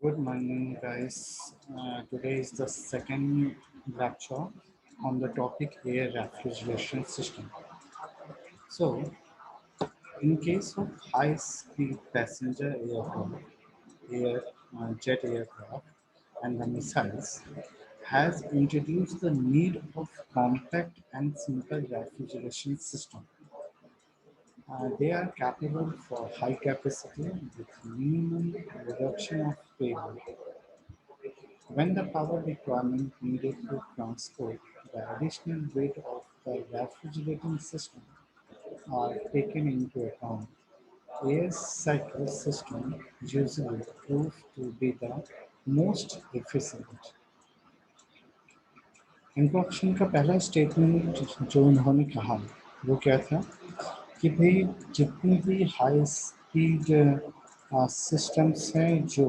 Good morning, guys. Today is the second lecture on the topic air refrigeration system. So, in case of high-speed passenger aircraft, jet aircraft, and the missiles, has introduced the need of compact and simple refrigeration system. They are capable for high capacity with minimum reduction of payload. When the power requirement needed to transport the additional weight of the refrigerating system are taken into account, air cycle system usually prove to be the most efficient. Introduction का पहला statement जो इन्होंने कहा वो क्या था कि भाई जितनी भी हाई स्पीड सिस्टम्स हैं जो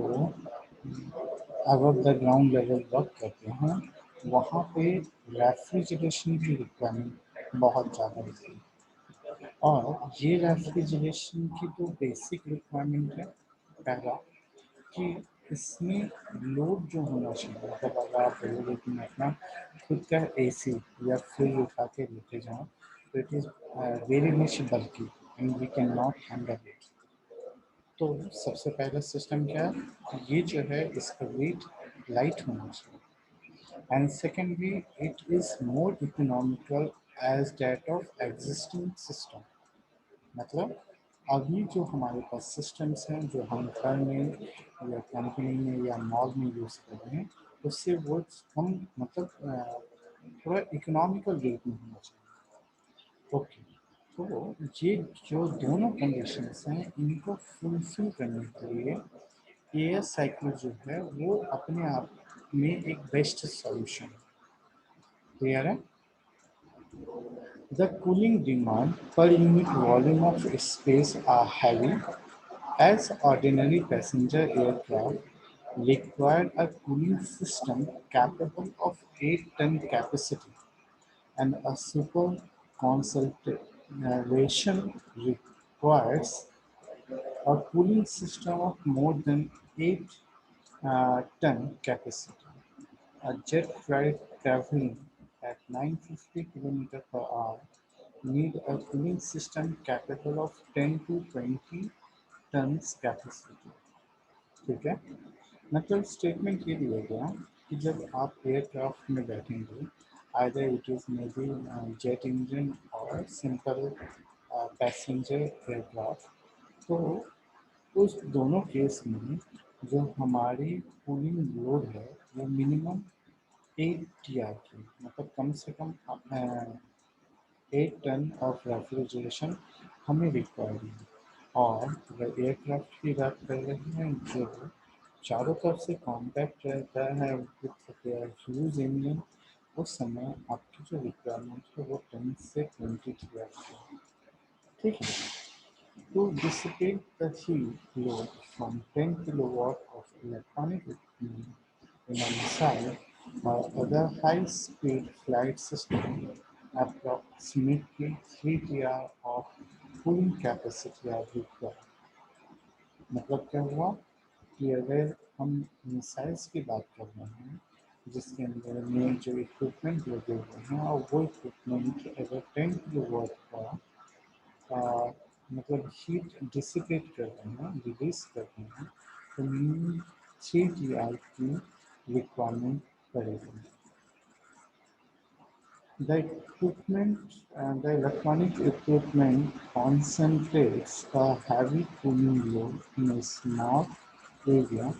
above the ground level work करते हैं वहाँ पे रेफ्रिजरेशन की रिक्वायरमेंट बहुत ज़्यादा होती है और ये रेफ्रिजरेशन की तो बेसिक रिक्वायरमेंट है पहला कि इसमें लोड जो होना चाहिए मतलब अगर आप बोलोगे कि मैं अपना खुद का एसी या फ्रिज उठा के लेके जाऊँ तो it is very much bulky and we can not handle it तो सबसे पहला सिस्टम क्या है कि ये जो है इसका वेट लाइट होना चाहिए and secondly it is more economical as that of existing system मतलब अभी जो हमारे पास सिस्टम्स हैं जो हम घर में या कंपनी में या मॉल में यूज़ कर रहे हैं उससे वो हम मतलब थोड़ा इकोनॉमिकल रेट में होना चाहिए ओके तो ये जो दोनों कंडीशंस हैं इनको फुलफिल करने के लिए एयर साइकिल जो है वो अपने आप में एक बेस्ट सॉल्यूशन क्लियर है the cooling demand per unit volume of space are heavy as ordinary passenger aircraft require a cooling system capable of 8-ton capacity and a super consolidation requires a cooling system of more than 8 ton capacity. A jet flight traveling at 950 km per hour need a cooling system capable of 10 to 20 tons capacity. ठीक है मतलब statement ये दिया गया कि जब आप aircraft में बैठेंगे either it is may be jet engine और सिंपल पैसेंजर एयरक्राफ्ट तो उस दोनों केस में जो हमारी कूलिंग लोड है वो मिनिमम 8 TR की मतलब कम से कम 8 टन ऑफ रेफ्रिजरेशन हमें रिक्वायर्ड है और अगर एयरक्राफ्ट की बात कर रहे हैं जो चारों तरफ से कॉम्पैक्ट रहता है विथ ह्यूज इंजन उस समय आपकी जो रिक्वायरमेंट है वो 10 से 20 TR की है ठीक है to dissipate the heat load from 10 kilowatt of electronic equipment in a missile or other high-speed flight system, approximately 3 TR of cooling capacity are required. मतलब क्या हुआ कि अगर हम मिसाइल्स की बात कर रहे हैं जिसके अंदर में जो इक्विपमेंट लगे हुए हैं और वो इक्विपमेंट अगर 10 किलोवाट का uh, मतलब हीट डिसिपेट कर रहे हैं रिलीज कर रहे हैं तो मिनिमम 3 TR की रिक्वायरमेंट पड़ेगी the electronic equipment concentrates a heavy cooling load in a small area.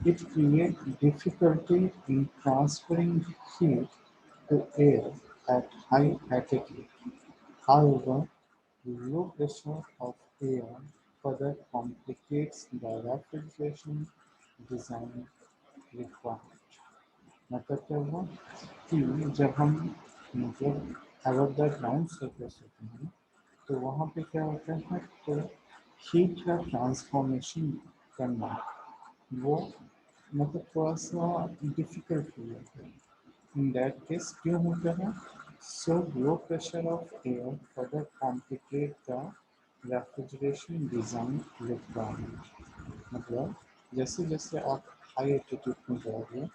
It creates difficulty in transferring heat to air at high altitude. However, low pressure of air further complicates the refrigeration design requirement. मतलब क्या हुआ कि जब हम मतलब अगर the ground surface होते हैं तो वहाँ पे क्या होता है तो हीट का ट्रांसफॉर्मेशन करना वो मतलब थोड़ा सा डिफिकल्ट हो जाता है in that case क्यों होता है so low pressure of air further complicate the refrigeration design requirement मतलब जैसे जैसे आप हाई एल्टीट्यूड में जाओगे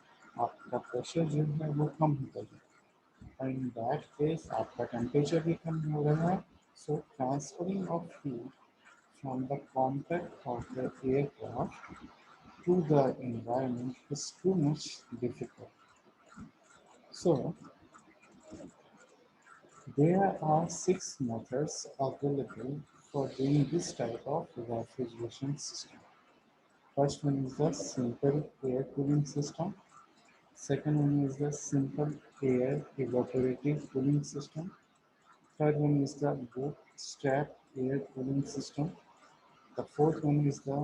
आपका प्रेशर जो है वो कम होता जाएगा, एंड दैट केस आपका टेम्परेचर भी कम हो रहा है। So transferring of heat from the contact of the aircraft to the environment is too much difficult. So there are six methods available for doing this type of refrigeration system. First one is the simple air cooling system. Second one is the simple air evaporative cooling system. Third one is the bootstrap air cooling system. The fourth one is the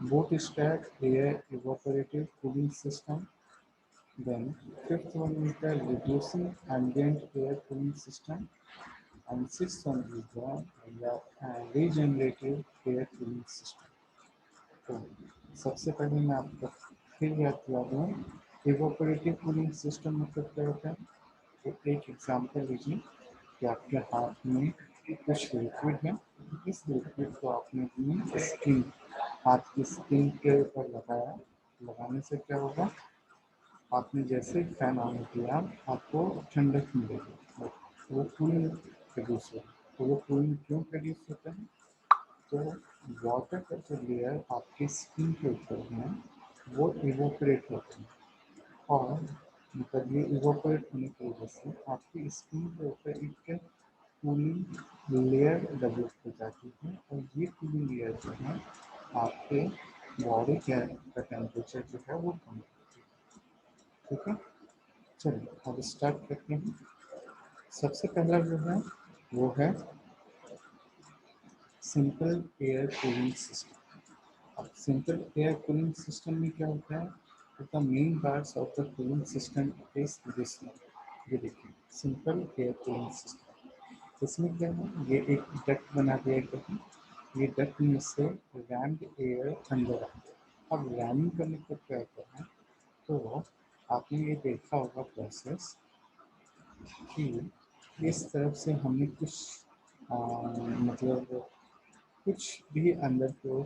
bootstrap air evaporative cooling system. Then fifth one is the reducing ambient air cooling system, and sixth one is the regenerative air cooling system. तो सबसे पहले मैं आपको फिर याद दिला दूँ evaporative cooling system मतलब क्या होता है। तो एक एग्जांपल लीजिए कि आपके हाथ में कुछ लिक्विड है, इस लिक्विड को आपने अपनी स्किन हाथ की स्किन के ऊपर लगाया, लगाने से क्या होगा, आपने जैसे फैन ऑन किया आपको ठंडक मिलेगी, वो कूलिंग प्रोड्यूस होगा। तो वो कूलिंग क्यों प्रोड्यूस होता है, तो वाटर का जो लेयर आपकी स्किन के ऊपर है वो इवोपरेट होता है, और मतलब ये इवोपरेट होने की वजह से आपकी स्किन के ऊपर एक कूलिंग लेयर डेवलप हो जाती है, और ये कूलिंग लेयर जो है आपके बॉडी का टेम्परेचर जो है वो कम करती है। ठीक है, चलिए अब स्टार्ट करते हैं। सबसे पहला जो है वो है सिंपल एयर कूलिंग सिस्टम। अब सिंपल एयर कूलिंग सिस्टम में क्या होता है, the main parts of the cooling system is this one. ये देखिए सिंपल एयर कूलिंग सिस्टम, इसमें क्या है, ये एक डक्ट बना दिया गया है, ये डक्ट में से रैम्ड एयर अंदर आता है। अब रैमिंग करने का क्या होता है, तो आपने ये देखा होगा प्रोसेस कि इस तरफ से हमने कुछ मतलब कुछ भी अंदर को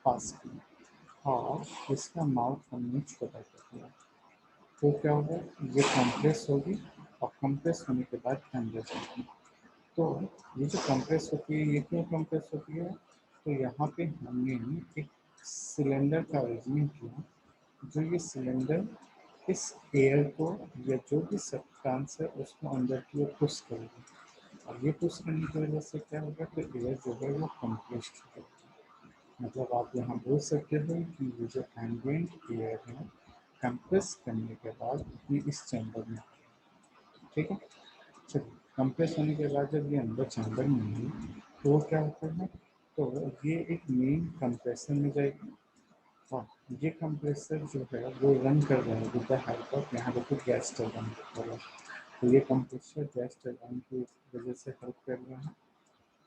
पास किया और इसका माउथ हमने छोटा कर दिया, तो क्या होगा, ये कंप्रेस होगी और कंप्रेस होने के बाद अंदर जाएगी। तो ये जो कंप्रेस होती है ये क्यों कंप्रेस होती है, तो यहाँ पे हमने एक सिलेंडर का अरेंजमेंट किया, जो ये सिलेंडर इस एयर को या जो भी सब्सटेंस है उसको अंदर की ओर पुश करेगी, और ये पुश करने की वजह से क्या होगा, तो एयर जो है वो कंप्रेस्ड होगी। मतलब आप यहाँ बोल सकते हो कि ये जो एम्बिएंट एयर है कंप्रेस करने के बाद ये इस चैम्बर में, ठीक है। चलिए कंप्रेस होने के बाद जब ये अंदर चैम्बर में है तो वो क्या होता है, तो ये एक मेन कंप्रेसर में जाएगी, हाँ, ये कंप्रेसर जो है वो रन कर रहा है विद द हेल्प ऑफ, यहाँ देखो गैस टरबाइन रखा हुआ है, तो ये कंप्रेसर गैस टरबाइन की वजह से हेल्प कर रहा है,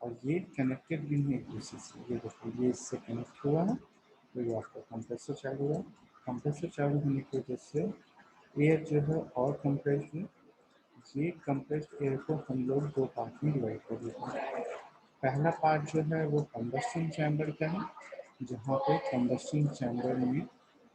और ये कनेक्टेड भी है एक दूसरे से। ये देखो ये इससे कनेक्ट हुआ है, तो ये आपका कंप्रेसर चालू है। कंप्रेसर चालू होने की वजह से एयर जो है और कंप्रेस है। ये कंप्रेस्ड एयर को हम लोग दो पार्ट में डिवाइड कर देते हैं। पहला पार्ट जो है वो कंबस्टिंग चैम्बर का है, जहाँ पे कंबस्टिंग चैम्बर में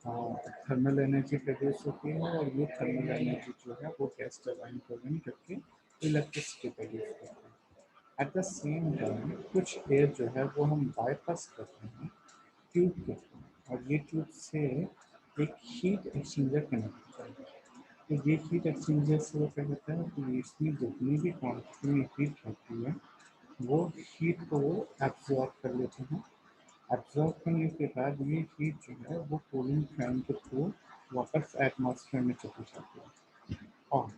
थर्मल एनर्जी प्रोड्यूस होती है, और ये थर्मल एनर्जी जो है वो गैस टरबाइन को रन करके इलेक्ट्रिसिटी प्रोड्यूस करती है। एट द सेम टाइम कुछ एयर जो है वो हम बाईपास करते हैं ट्यूब के थ्रू, और ये ट्यूब से एक हीट एक्सचेंजर कनेक्ट होता है। तो ये हीट एक्सचेंजर से वो क्या होता है कि इसमें जितनी भी क्वांटिटी में हीट रहती है वो हीट को वो एब्जॉर्ब कर लेते हैं। एब्जॉर्ब करने के बाद ये हीट जो है वो कूलिंग फैन के थ्रू वापस एटमॉस्फेयर में चली जाती है, और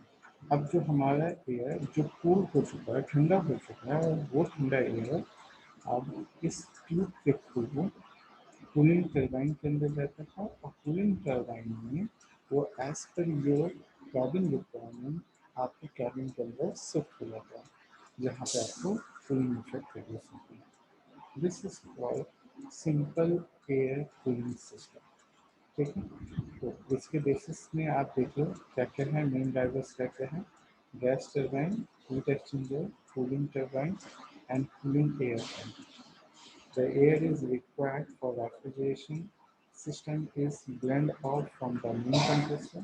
अब जो हमारा एयर जो कूल हो चुका है, ठंडा हो चुका है, वो ठंडा एयर अब इस ट्यूब के थ्रू कूलिंग टरबाइन के अंदर जाता था, और कूलिंग टरबाइन में वो as per your cabin requirement आपके कैबिन के अंदर शिफ्ट हो जाता है, जहाँ पे आपको कूलिंग इफेक्ट प्रोड्यूस होती है। This is called simple air cooling system. ठीक है, तो इसके बेसिस में आप देखो क्या क्या है, मेन ड्राइवर्स क्या क्या है, gas turbine, heat exchanger, cooling turbine and cooling air fan. The air is required for refrigeration system is blend out from the main compressor.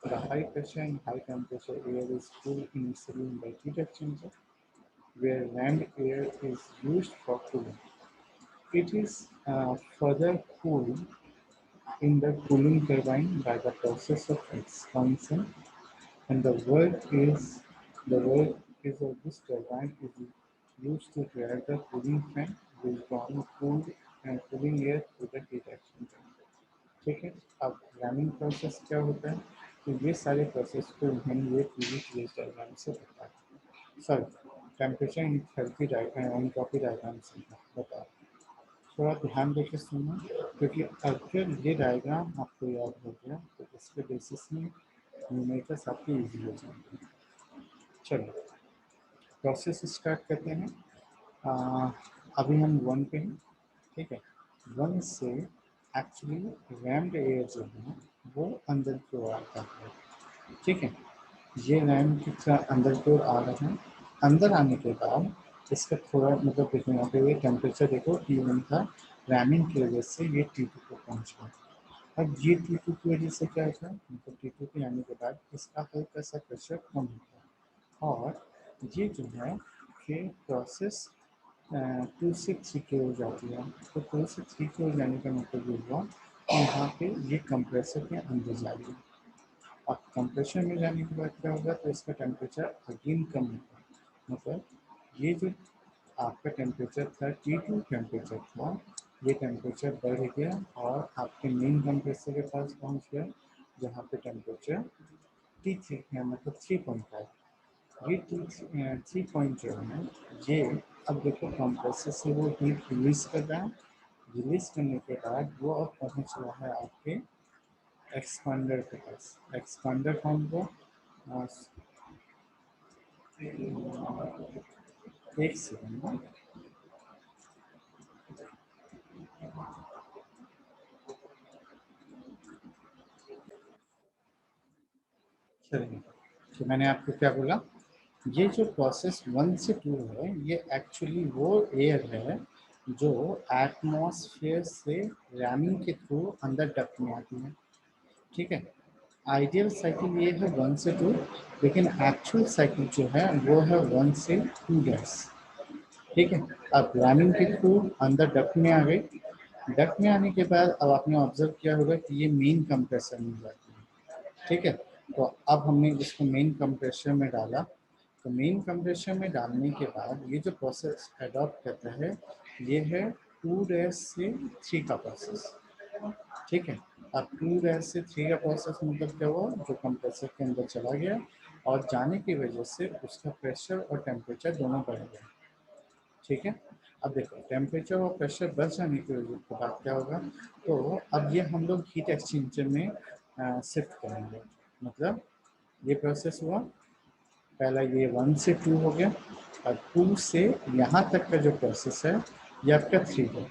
The high pressure and high temperature air is cooled initially in the heat exchanger, where rammed air is used for cooling. It is further cooled in the cooling turbine by the process of expansion, and the work is of this turbine is used to drive the cooling fan which drawn cooled and cooling air to the heat exchanger. ठीक है। अब rhyming process क्या होता है, तो ये सारे process को हम ये पूरी फेज डायग्राम से बता सॉरी टेम्परेचर इनथैल्पी एंट्रोपी डायग्राम से बता। थोड़ा ध्यान देकर सुनना, क्योंकि अगर ये डायग्राम आपको याद हो गया तो इसके बेसिस में न्यूमेरिकल्स आपके इजी हो जाएंगे। चलो प्रोसेस स्टार्ट करते हैं। अभी हम वन पे हैं, ठीक है। वन से एक्चुअली रैम्ड एयर जो है वो अंदर की ओर आता है, ठीक है। ये रैम की तरह अंदर की ओर आ रहा है। अंदर आने के बाद इसका थोड़ा मतलब देखो यहाँ पे ये टेम्परेचर देखो T1 था, रैमिंग की वजह से ये T2 को पहुँचा। अब ये T2 की वजह से क्या होता है, मतलब T2 के आने के बाद इसका हल्का सा प्रेशर कम होता है और ये जो है कि प्रोसेस 2 से 3 की ओर जाती है। तो 2 से 3 की ओर जाने का मतलब ये हुआ कि यहाँ पे ये कंप्रेसर के अंदर जा रही है। अब कंप्रेसर में जाने के बाद क्या होगा, तो इसका टेम्परेचर अगेन कम होगा। मतलब ये जो आपका टेम्परेचर था T2 टेम्परेचर था, ये टेम्परेचर बढ़ गया और आपके मेन कंप्रेसर के पास पहुँच गया, जहाँ पे टेम्परेचर T3 है, मतलब 3.5। ये 3 पॉइंट जो है ये अब देखो कंप्रेसर से वो हीट रिलीज कर रहा है। रिलीज करने के बाद वो अब पहुंच रहा है आपके एक्सपांडर के पास। एक्सपांडर कौन को एक सेकंड में चलिए। तो मैंने आपको क्या बोला, ये जो प्रोसेस 1 से 2 है ये एक्चुअली वो एयर है जो एटमॉस्फेयर से रैमिंग के थ्रू अंदर डक्ट में आती है, ठीक है। आइडियल साइकिल ये है 1 से 2, लेकिन एक्चुअल साइकिल जो है वो है 1 से 2 गैस, ठीक है। अब रैमिंग के थ्रू अंदर डक्ट में आ गई। डक्ट में आने के बाद अब आपने ऑब्जर्व किया होगा कि ये मेन कंप्रेसर में जाती है, ठीक है। तो अब हमने इसको मेन कंप्रेसर में डाला। तो मेन कंप्रेसर में डालने के बाद ये जो प्रोसेस अडॉप्ट करता है ये है 2 डैश से 3 का प्रोसेस, ठीक है। अब 2 डैश से 3 का प्रोसेस मतलब क्या हुआ, जो कंप्रेसर के अंदर चला गया और जाने की वजह से उसका प्रेशर और टेम्परेचर दोनों बढ़ गए, ठीक है। अब देखो टेम्परेचर और प्रेशर बढ़ जाने की वजह के बाद क्या होगा, तो अब ये हम लोग हीट एक्सचेंजर में शिफ्ट करेंगे। मतलब ये प्रोसेस हुआ, पहला ये 1 से 2 हो गया और 2 से यहाँ तक का जो प्रोसेस है ये आपका 3 है।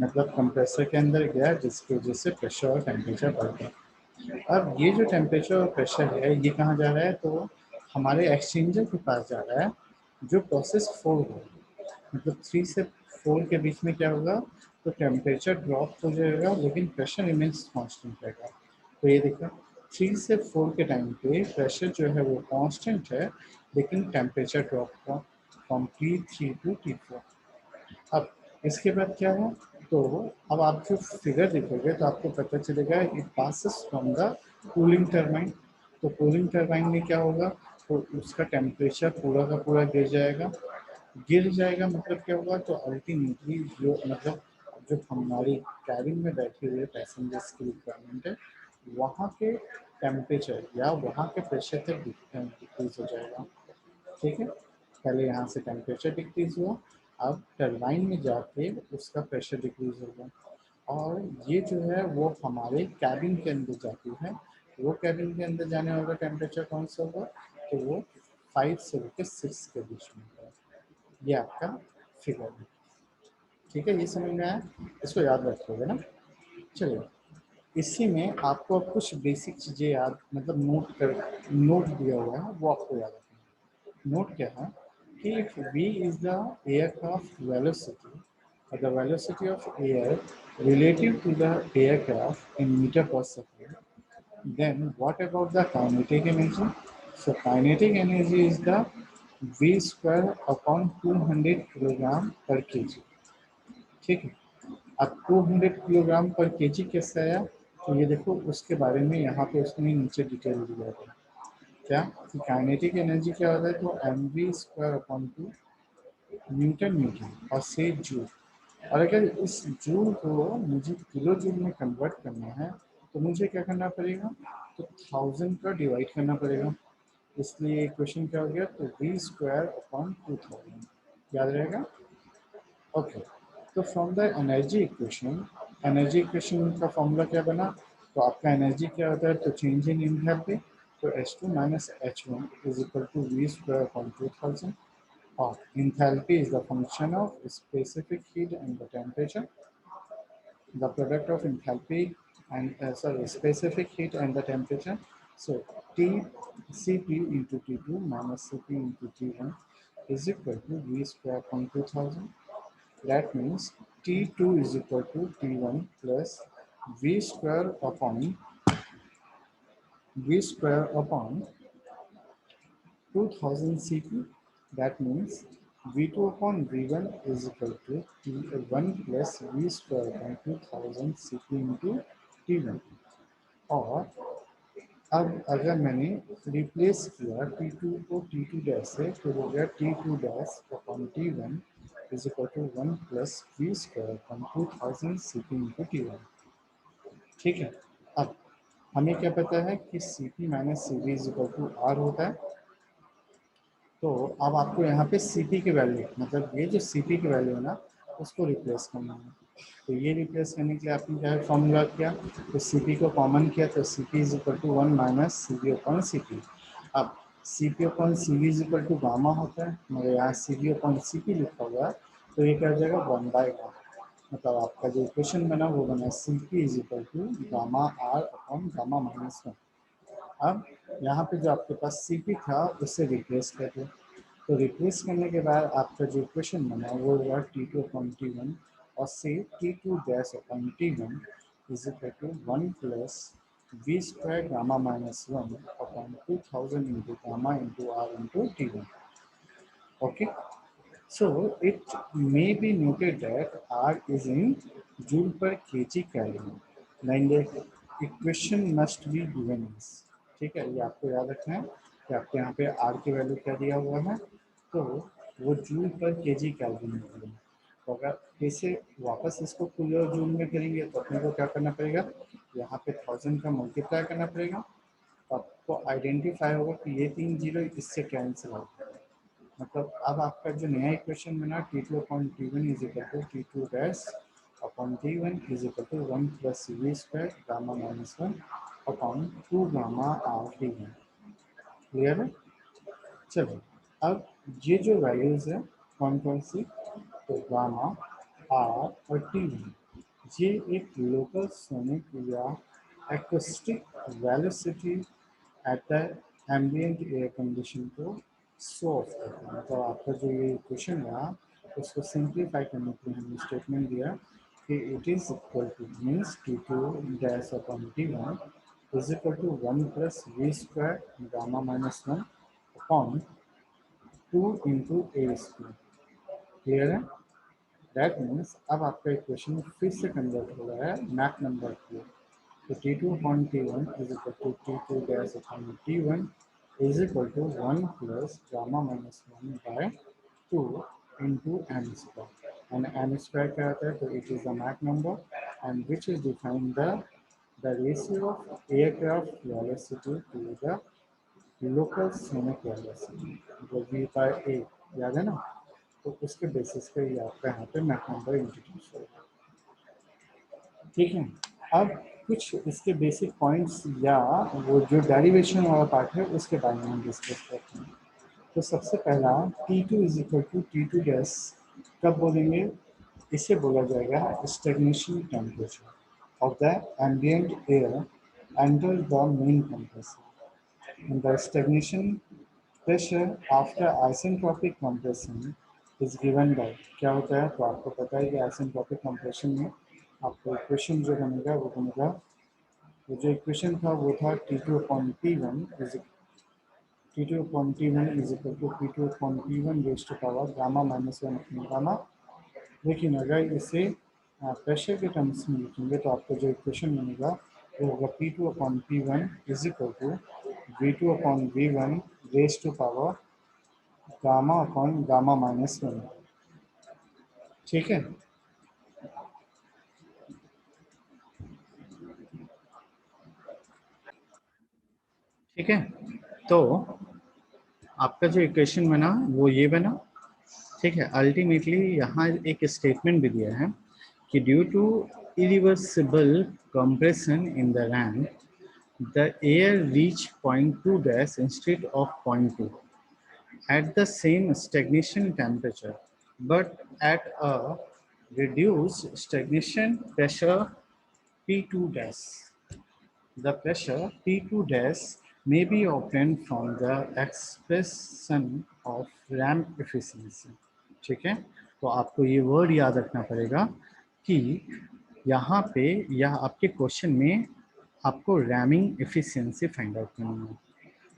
मतलब कंप्रेसर के अंदर गया जिसकी वजह से प्रेशर और टेम्परेचर बढ़ गया। अब ये जो टेम्परेचर और प्रेशर है ये कहाँ जा रहा है, तो हमारे एक्सचेंजर के पास जा रहा है जो प्रोसेस 4 हो। मतलब 3 से 4 के बीच में क्या होगा, तो टेम्परेचर ड्रॉप हो जाएगा लेकिन प्रेशर रिमेन्स कांस्टेंट रहेगा। तो ये देखो 3 से 4 के टाइम पे प्रेशर जो है वो कांस्टेंट है लेकिन टेम्परेचर ड्रॉप हुआ फ्रॉम T3 टू T4। अब इसके बाद क्या है, तो अब आप जो फिगर देखोगे तो आपको पता चलेगा it passes from the cooling turbine. तो कूलिंग टरबाइन में क्या होगा, तो उसका टेम्परेचर पूरा का पूरा गिर जाएगा। गिर जाएगा मतलब क्या होगा, तो अल्टीमेटली जो मतलब जो हमारी कैबिन में बैठे हुए पैसेंजर्स की रिक्वायरमेंट है वहाँ के टेम्परेचर या वहाँ के प्रेशर तक डिक्रीज हो जाएगा, ठीक है। पहले यहाँ से टेम्परेचर डिक्रीज हुआ, अब टरबाइन में जाके उसका प्रेशर डिक्रीज होगा और ये जो है वो हमारे कैबिन के अंदर जाती है। वो कैबिन के अंदर जाने वाला टेम्परेचर कौन सा होगा, तो वो 5 से लेकर 6 के बीच में होगा। ये आपका फिगर है, ठीक है। ये समझ में आया, इसको याद रखोगे ना। चलिए इसी में आपको अब कुछ बेसिक चीज़ें याद मतलब नोट दिया हुआ है वो आपको याद रखना। नोट क्या है कि if v is the aircraft velocity, the velocity of air relative to the aircraft in meter per second. Then what about the kinetic energy? So kinetic energy is the v square upon 200 kilogram पर KG. ठीक है. अब 200 kilogram पर KG कैसे आया? तो ये देखो उसके बारे में यहाँ पे उसने नीचे डिटेल दिया है. क्या कि काइनेटिक एनर्जी क्या होता है? तो M V square upon two newton metre और से जूल. और अगर इस जूल को मुझे किलो जूल में कन्वर्ट करना है तो मुझे क्या करना पड़ेगा? तो 1000 का डिवाइड करना पड़ेगा. इसलिए क्वेश्चन क्या हो गया? तो वी स्क्वायर अपॉन 2000. याद रहेगा? ओके. तो फ्रॉम द एनर्जी इक्वेशन का फॉर्मूला क्या बना? तो आपका एनर्जी क्या होता है? तो चेंज इन एंथैल्पी. तो H2 minus H1 is equal to V square upon 2000. और enthalpy is the function of specific heat and the temperature. The product of enthalpy and specific heat and the temperature. So T Cp into T2 minus Cp into T1 is equal to V square upon 2000. That means T2 is equal to T1 plus V square upon 2000 Cp. That means V2 upon V1 is equal to T1 plus V square upon 2000 Cp into T1. और अब अगर मैंने replace किया T2 को T2 dash से तो हो गया T2 dash upon T1 is equal to 1 plus V square upon 2000 Cp into T1. ठीक है. अब हमें क्या पता है कि Cp minus Cv is equal to R होता है. तो अब आपको यहाँ पे Cp की वैल्यू मतलब ये जो Cp की वैल्यू है ना उसको रिप्लेस करना है. तो ये रिप्लेस करने के लिए आपने क्या फॉर्मूला किया? तो Cp को कॉमन किया तो Cp is equal to 1 minus Cv upon Cp. अब Cp upon Cv is equal to gamma होता है मगर यहाँ Cv अपॉन Cp लिखा हुआ है तो ये क्या हो जाएगा 1/गामा. मतलब आपका जो इक्वेशन बना वो बना Cp is equal to gamma R upon gamma minus 1. अब यहाँ पे जो आपके पास Cp था उससे रिप्लेस कर दो. तो रिप्लेस करने के बाद आपका जो इक्वेशन बना वो हुआ T2 अपॉन T1 और से T2 dash upon T1 is equal to 1 plus V square gamma minus 1 upon 2000 into gamma into R into T1. Okay, so it may be noted that R is in joule per kg Kelvin. Then the equation must be given as. ठीक है, ये आपको याद रखना है कि आपके यहाँ पे R की वैल्यू क्या दिया हुआ है तो वो जूल पर केजी केल्विन में है. तो अगर कैसे वापस इसको किलो जूल में करेंगे तो अपने को क्या करना पड़ेगा? यहाँ पे 1000 का मल्टीप्लाई करना पड़ेगा. तो आपको आइडेंटिफाई होगा कि ये 3 जीरो इससे कैंसिल होगा. मतलब अब आपका जो नया इक्वेशन बना T2 upon T1 is equal to T2 dash upon T1 is equal to 1 plus V square gamma minus 1 upon 2 gamma R T1. Clear है? चलो अब ये जो वैल्यूज है कौन कौन सी? तो गामा R और T1 ये एक लोकल सोनिक या acoustic velocity at the ambient air condition को शो ऑफ करता है. तो आपका जो ये क्वेश्चन रहा उसको सिंप्लीफाई करने के लिए हमने स्टेटमेंट दिया कि it is equal to means T2 dash upon T1 is equal to 1 plus V square gamma minus 1 upon 2 into A square. Clear है? दैट मीन्स अब आपका इक्वेशन फिर से कन्वर्ट हो रहा है मैक नंबर की. तो T2 upon T1 is equal to T2 dash upon T1 is equal to 1 plus gamma minus 1 by 2 into m square. And m square क्या आता है? तो it is the Mach number and which is defined the ratio of aircraft velocity to the local sonic velocity. जो v by a याद है ना? तो उसके बेसिस पे ये आपका यहाँ पे मैक नंबर इंट्रोड्यूस होगा. ठीक है. अब कुछ इसके बेसिक पॉइंट्स या वो जो डेरिवेशन वाला पार्ट है उसके बारे में हम डिस्कस करते हैं. तो सबसे पहला T2 is equal to T2 dash कब बोलेंगे? इसे बोला जाएगा stagnation temperature of the ambient air under the main compressor. The stagnation pressure after isentropic compression is given by क्या होता है, तो आपको पता है कि आइसेंट्रोपिक कंप्रेशन में आपको इक्वेशन जो बनेगा वो बनेगा, वो जो इक्वेशन था वो था T2 upon P1 is T2 upon T1 is equal to P2 upon P1 raised to power gamma minus one अपनी गामा। लेकिन अगर इसे प्रेशर के टर्म्स में लिखेंगे तो आपको जो इक्वेशन बनेगा वो होगा P2 upon P1 is equal to V2 upon V1 raise to power gamma upon gamma minus one. ठीक है, ठीक है। तो आपका जो इक्वेशन बना वो ये बना। ठीक है, अल्टीमेटली यहाँ एक स्टेटमेंट भी दिया है कि due to irreversible compression in the RAM, the air reach point 2 dash instead of point 2 at the same stagnation temperature, but at a reduced stagnation pressure P2 dash. The pressure P2 dash may be obtained from the expression of RAM efficiency. ठीक है, तो आपको ये word याद रखना पड़ेगा कि यहाँ पे यह आपके क्वेश्चन में आपको रैमिंग एफिशिएंसी फाइंड आउट करनी है।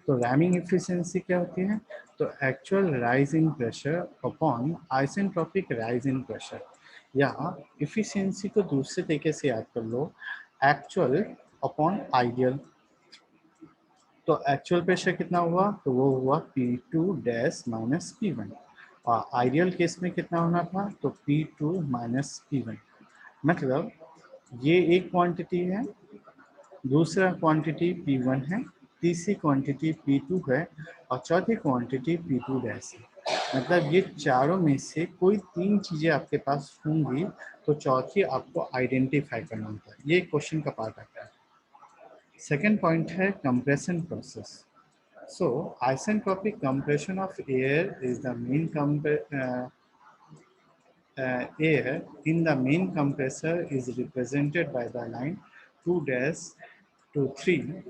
तो रैमिंग एफिशिएंसी क्या होती है, तो actual rise in pressure upon isentropic rise in pressure, या एफिशिएंसी को दूसरे तरीके से याद कर लो, एक्चुअल अपॉन आइडियल। तो एक्चुअल प्रेशर कितना हुआ, तो वो हुआ P2 डैश माइनस P1, और आइडियल केस में कितना होना था, तो P2 माइनस P1। मतलब ये एक क्वांटिटी है, दूसरा क्वांटिटी P1 है, तीसरी क्वांटिटी P2 है, और चौथी क्वांटिटी P2 डैश है। मतलब ये चारों में से कोई तीन चीज़ें आपके पास होंगी, तो चौथी आपको आइडेंटिफाई करना होता है। ये क्वेश्चन का पार्ट आता है। सेकेंड पॉइंट है compression process. So isentropic compression of air is the main air in the main compressor is represented by the line 2 dash to 3,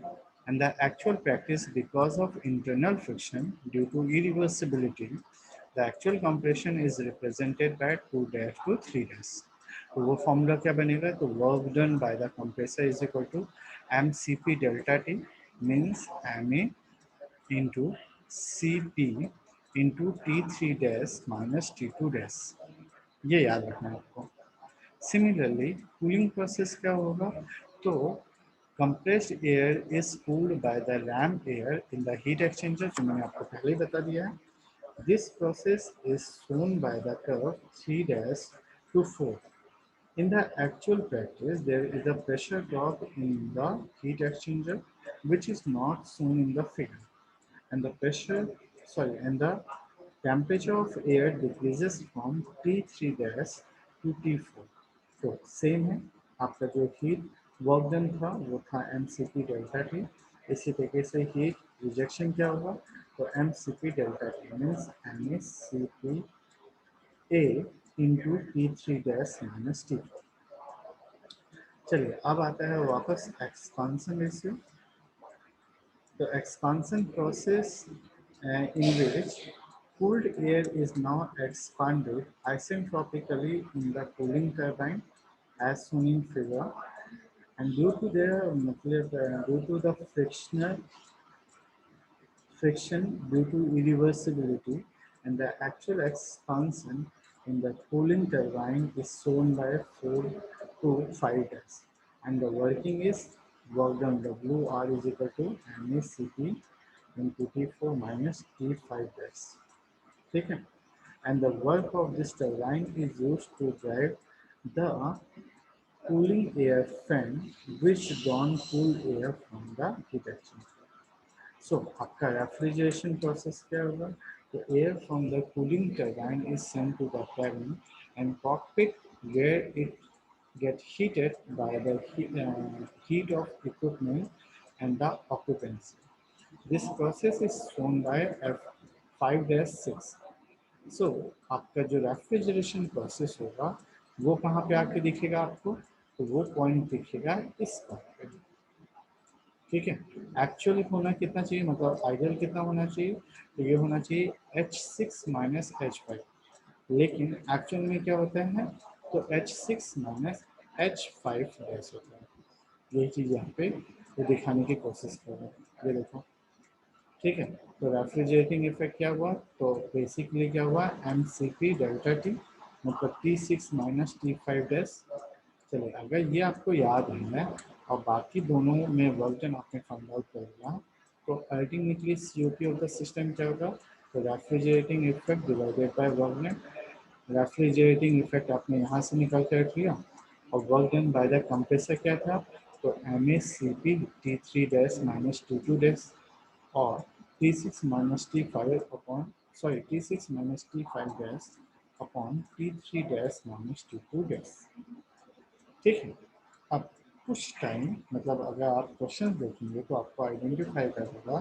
and the actual practice because of internal friction due to irreversibility, the actual compression is represented by 2 dash to 3 dash. तो वो formula क्या बनेगा, तो work done by the compressor is equal to mcp delta T means ma into Cp into T3 dash minus T2 dash, ये याद रखना है आपको। सिमिलरली कूलिंग प्रोसेस क्या होगा, तो compressed air is cooled by the ram air in the heat exchanger, जो मैंने आपको पहले ही बता दिया है। This process is shown by the curve 3 dash to 4. In the actual practice, there is a pressure drop in the heat exchanger, which is not shown in the figure, and the and the temperature of air decreases from T3 dash to T4। तो same है, आपका जो heat work done था वो था mcp delta T. इसी तरीके से हीट रिजेक्शन क्या होगा, तो mcp delta T means mcp a into T3 dash minus T. चलिए अब आता है वापस expansion ratio. The expansion process in which cooled air is now expanded isentropically in the cooling turbine as shown in figure, and due to due to the friction due to irreversibility, and the actual expansion in the cooling turbine is shown by 4 to 5 days, and the working is work done WR is equal to MACP into T4 minus T5 days. ठीक है, and the work of this turbine is used to drive the cooling air fan which don't cool air from the heat exchanger. So आपका refrigeration process क्या होगा, तो air from the cooling turbine is sent to the cabin and cockpit where it get heated by the heat of equipment and the occupancy. This process is shown by F5-6। So आपका जो refrigeration process होगा वो कहाँ पे आके दिखेगा आपको, तो वो पॉइंट दिखेगा इस पर। ठीक है, एक्चुअली होना कितना चाहिए, मतलब आइडियल कितना होना चाहिए, तो ये होना चाहिए H6 माइनस H5। लेकिन एक्चुअल में क्या होता है, तो H6 माइनस H5 गैस होता है। यही चीज़ यहाँ पे वो दिखाने की कोशिश कर रहे हैं, ये देखो। ठीक है, तो रेफ्रिजरेटिंग इफेक्ट क्या हुआ, तो बेसिकली क्या हुआ, MCP डेल्टा टी मतलब T6 माइनस T5 डैश। चलिए, अगर ये आपको याद है और बाकी दोनों में वर्क डन आपने फाइंड आउट कर लिया, तो ultimately COP of the system क्या होगा, तो refrigerating effect divided by work done. Refrigerating effect आपने यहाँ से निकाल कर रख लिया, और work done by the compressor क्या था, तो MACP T3 dash minus T2 dash और T6 minus T5 upon T6 minus T5 dash upon T3 dash minus T2 dash. ठीक है, अब कुछ टाइम मतलब अगर आप क्वेश्चन देखेंगे तो आपको आइडेंटिफाई कर होगा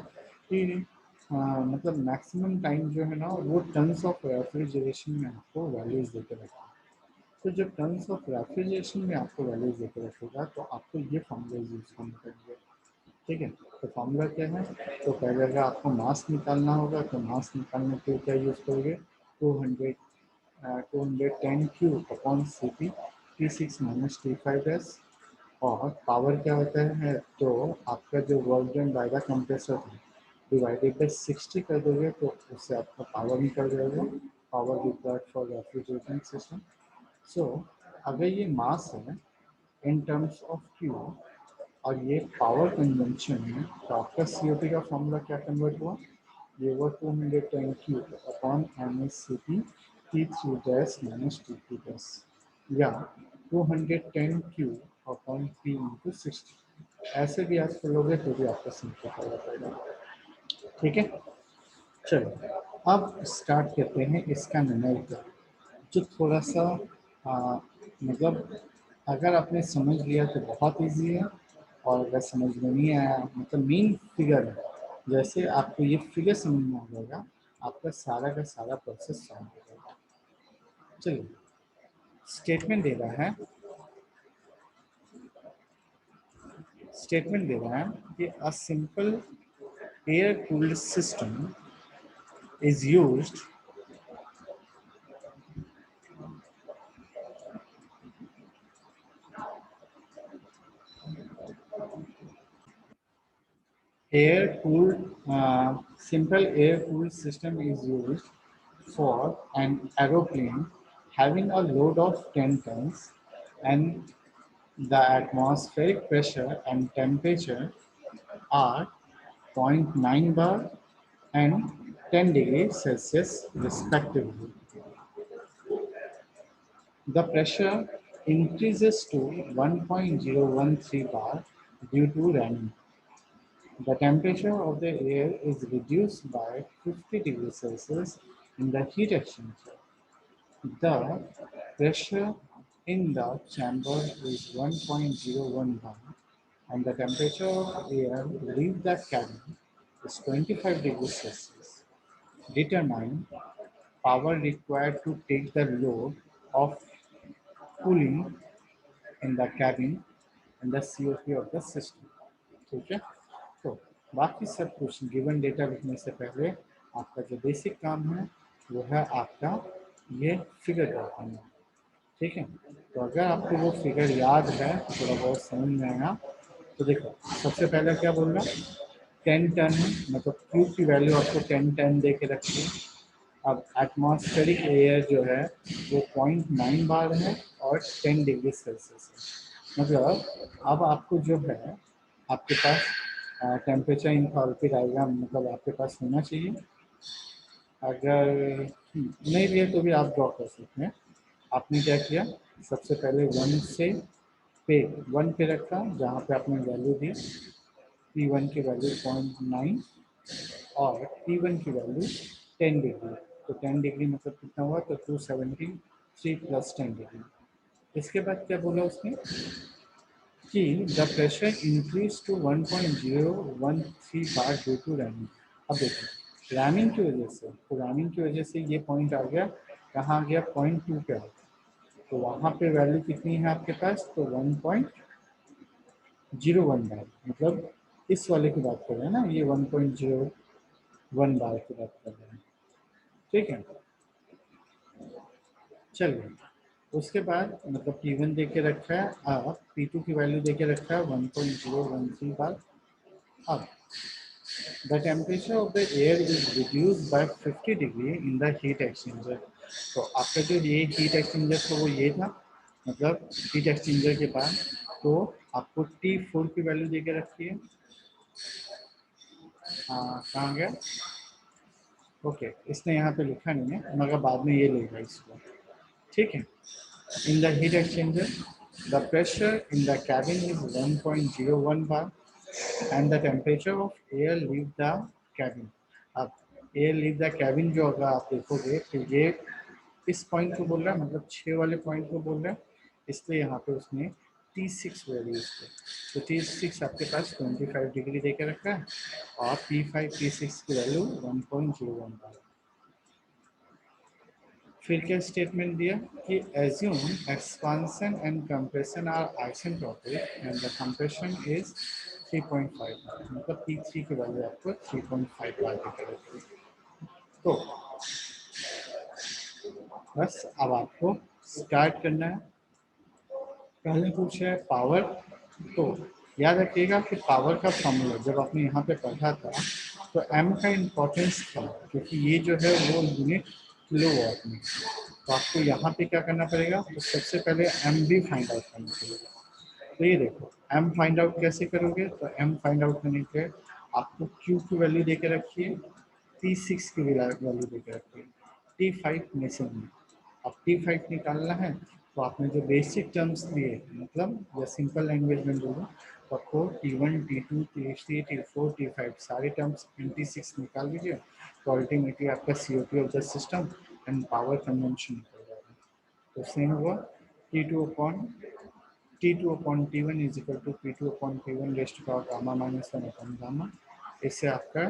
कि मतलब मैक्सिमम टाइम जो है ना वो टन्स ऑफ रेफ्रिजरेशन में आपको वैल्यूज देते रखा है। तो जब टन्स ऑफ रेफ्रिजरेशन में आपको वैल्यूज देते रखेगा तो आपको ये फॉर्मूला यूज करना पड़ेगा। ठीक है, तो फॉर्मूला क्या है, तो पहले अगर आपको मास निकालना होगा तो मास निकालने के लिए क्या यूज़ करोगे, 200 210 cube upon CP T6 minus T5 एस। और पावर क्या होता है, तो आपका जो work done by the compressor है डिवाइडेड बाय 60 कर दोगे तो उससे आपका पावर निकल जाएगा, power required for refrigeration system. So अगर ये मास है इन टर्म्स ऑफ क्यू और ये पावर कन्जम्पशन है, तो आपका COP का फॉर्मूला क्या कन्वर्ट हुआ, ये वो 210 cube upon MACP T3 dash minus T2 dash, या 210 क्यूब अपॉन P इंटू 60। ऐसे भी आप करोगे तो भी आपका सिंपलीफाई हो जाएगा। ठीक है, चलो अब स्टार्ट करते हैं इसका न्यूमेरिकल, जो थोड़ा सा मतलब अगर आपने समझ लिया तो बहुत इजी है, और अगर समझ में नहीं आया मतलब मेन फिगर है, जैसे आपको ये फिगर समझ में आ जाएगा आपका सारा का सारा प्रोसेस सॉल्व हो जाएगा। चलिए, स्टेटमेंट दे रहा है, कि a simple air cooled system is used air cooled simple air cooled system is used for an aeroplane having a load of 10 tons, and the atmospheric pressure and temperature are 0.9 bar and 10 degrees Celsius respectively. The pressure increases to 1.013 bar due to ramming. The temperature of the air is reduced by 50 degrees Celsius in the heat exchanger. The pressure in the chamber is 1.01 bar and the temperature of air leave the cabin is 25 degrees Celsius. Determine power required to take the load of cooling in the cabin and the COP of the system. ठीक है, तो बाकी सब कुछ given data लिखने से पहले आपका जो बेसिक काम है वो है आपका ये फिगर ड्रा करना। ठीक है, तो अगर आपको वो फिगर याद है थोड़ा बहुत समझ में आया, तो देखो सबसे पहले क्या बोल रहा, 10 टन है मतलब क्यू की वैल्यू आपको 10 टन दे के रखी है। अब एटमॉस्फेरिक एयर जो है वो 0.9 बार है और 10 डिग्री सेल्सियस है। मतलब अब आपको जो है आपके पास टेम्परेचर इंथैल्पी डायग्राम मतलब आपके पास होना चाहिए। अगर नहीं भी है तो भी आप ड्रॉ कर सकते हैं। आपने क्या किया, सबसे पहले वन पे रखा जहाँ पे आपने वैल्यू दी, P1 की वैल्यू 0.9 और P1 की वैल्यू 10 डिग्री। तो 10 डिग्री मतलब कितना हुआ, तो 273 प्लस 10 डिग्री। इसके बाद क्या बोला उसने कि the pressure increase to 1.013 bar due to ramming. अब देखो रैमिंग की वजह से, तो रैमिंग की वजह से ये पॉइंट आ गया, कहाँ आ गया, 0.2 पे आ गया। तो वहाँ पे वैल्यू कितनी है आपके पास, तो 1.01 बार, मतलब इस वाले की बात कर रहे हैं ना, ये 1.01 बार की बात कर रहे हैं। ठीक है, चलिए, उसके बाद मतलब T1 दे के रखा है, अब T2 की वैल्यू दे के रखा है 1.013 बार। अब the temperature of the air is reduced by 50 degree in the heat exchanger। तो आपका जो ये हीट एक्सचेंजर था वो ये था, मतलब हीट एक्सचेंजर के बाद तो आपको T4 की वैल्यू दे के रखी है। कहाँ गया? ओके, इसने यहाँ पे लिखा नहीं है मगर बाद में ये लेगा इसको, ठीक है। In the heat exchanger, the pressure in the cabin is 1.01 bar and the temperature of air leave the cabin। अब air leave the cabin जो होगा आप देखोगे तो ये इस पॉइंट को बोल रहा है, मतलब 6 वाले पॉइंट को बोल रहा है, इसलिए यहाँ पे उसने T6 वैल्यू इसको, तो T6 आपके पास 25 डिग्री दे के रखा है और P5 T6 की वैल्यू 1.01 बार। फिर क्या स्टेटमेंट दिया कि assume expansion and compression are isentropic and the compression is 3.5, मतलब P3 की वैल्यू आपको 3.5 बार देकर रखी है। तो बस अब आपको स्टार्ट करना है। पहले पूछा है पावर, तो याद रखिएगा कि पावर का फॉर्मूला जब आपने यहाँ पे पढ़ा था तो एम का इम्पोर्टेंस था, क्योंकि ये जो है वो यूनिट किलो वाट में, तो आपको यहाँ पे क्या करना पड़ेगा, तो सबसे पहले एम भी फाइंड आउट करना पड़ेगा। तो ये देखो एम फाइंड आउट कैसे करोगे, तो एम फाइंड आउट करने के आपको क्यू की वैल्यू दे के रखिए, T6 की वैल्यू दे के रखिए, T5 मिसिंग है। अब T5 निकालना है तो आपने जो बेसिक टर्म्स लिए, मतलब या सिंपल लैंग्वेज में बोलो तो आपको T1 T2 T3 T4 T5 सारे टर्म्स T6 निकाल लीजिए, तो अल्टीमेटली आपका COP of the system and power consumption निकल जाएगा। तो सेम हुआ T2 upon T1 is equal to P2 upon P1 raised to power gamma minus 1 upon gamma। इससे आपका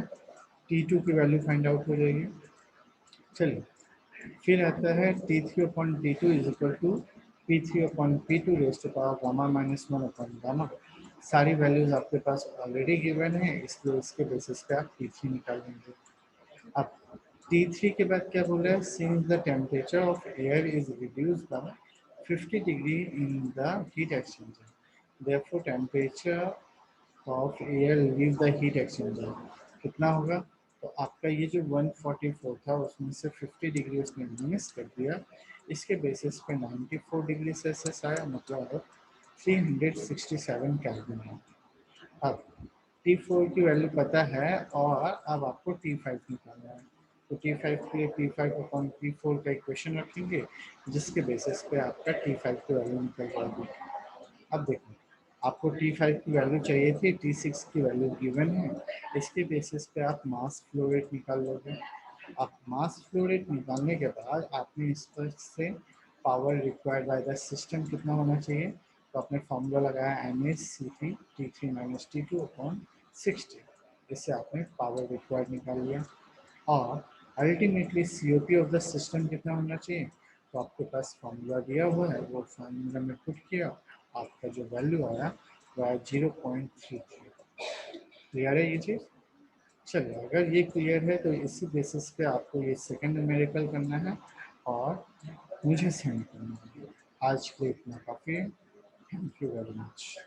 T2 की वैल्यू फाइंड आउट हो जाएगी। चलिए, फिर आता है T3 upon T2 is equal to P3 upon P2 raised to power gamma minus 1 upon gamma। सारी वैल्यूज आपके पास ऑलरेडी गिवन है, इसलिए इसके बेसिस पे आप T3 निकाल लेंगे। अब T3 के बाद क्या बोल रहा है, since the temperature of air is reduced by 50 degree in the heat exchanger, therefore temperature of air leave the heat exchanger कितना होगा, तो आपका ये जो 144 था उसमें से 50 डिग्री उसने मिस कर दिया, इसके बेसिस पे 94 डिग्री सेल्सियस आया, मतलब 367 केल्विन है। अब T4 की वैल्यू पता है और अब आपको T5 निकालना है, तो T5 के लिए P5 अपॉन P4 का इक्वेशन रखेंगे, जिसके बेसिस पे आपका T5 की वैल्यू निकल जाएगी। अब देखो आपको T5 की वैल्यू चाहिए थी, T6 की वैल्यू गिवन है, इसके बेसिस पे आप मास फ्लो रेट निकाल लोगे। अब मास फ्लो रेट निकालने के बाद आपने इस पर से power required by the system कितना होना चाहिए, तो आपने फॉर्मूला लगाया NaCP T3 minus T2 upon 60, इससे आपने पावर रिक्वायर्ड निकाल लिया। और ultimately COP of the system कितना होना चाहिए, तो आपके पास फॉर्मूला दिया हुआ है, वो फॉर्मूला में पुट किया, आपका जो वैल्यू आया वो है 0.33। क्लियर है ये चीज़? चलिए, अगर ये क्लियर है तो इसी बेसिस पे आपको ये सेकंड न्यूमेरिकल करना है और मुझे सेंड करना है। आज के लिए इतना काफ़ी है। Thank you very much.